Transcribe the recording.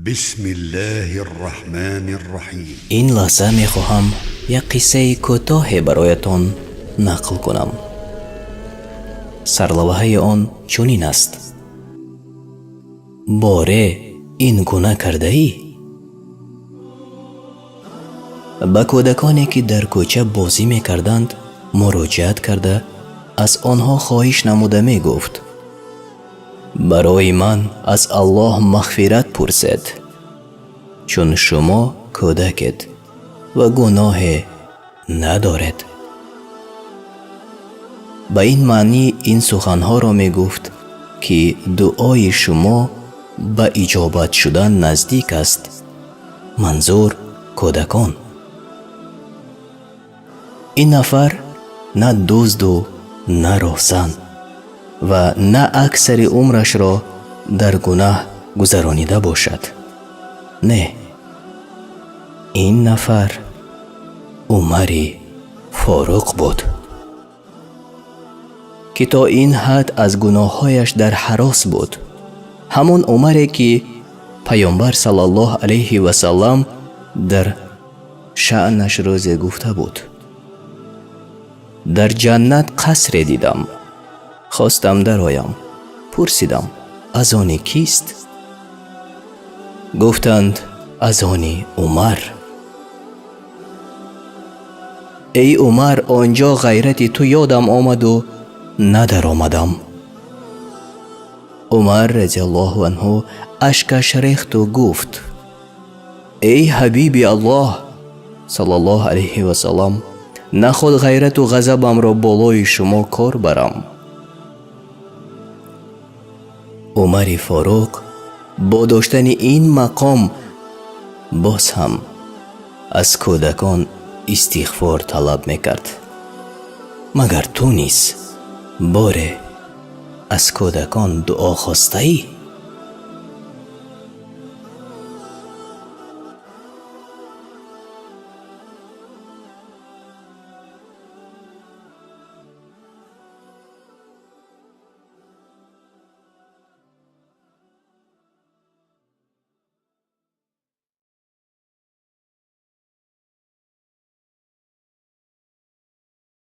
بسم الله الرحمن الرحیم. این لحظه می خواهم یک قصه کوتاه برایتان نقل کنم. سرلوحه آن چنین است: باره این گناه کرده ای؟ به کودکانی که در کوچه بازی می کردند مراجعت کرده از آنها خواهش نموده می گفت: برای من از الله مغفرت پرسید، چون شما کودکید و گناه ندارید. به این معنی این سخنها را می گفت که دعای شما به اجابت شدن نزدیک است. منظور کودکان. این نفر نه دزد و نه راهزن و نه اکثر عمرش را در گناه گذرانیده باشد. نه، این نفر عمر فاروق بود که تا این حد از گناههایش در هراس بود. همون عمری که پیامبر صلی الله علیه و سلم در شأنش روز گفته بود: در جنت قصر دیدم، خواستم درآیم، پرسیدم از آن کیست؟ گفتند از آن عمر. ای عمر، آنجا غیرت تو یادم آمد و ندر آمدم. عمر رضی الله عنه اشکش ریخت و گفت: ای حبیب الله صلی الله علیه و سلم، نه خود غیرت و غضبم را بالای شما کار برم. عمر فاروق با داشتن این مقام باز هم از کودکان استغفار طلب میکرد. مگر تو نیز باره از کودکان دعا خواسته ای؟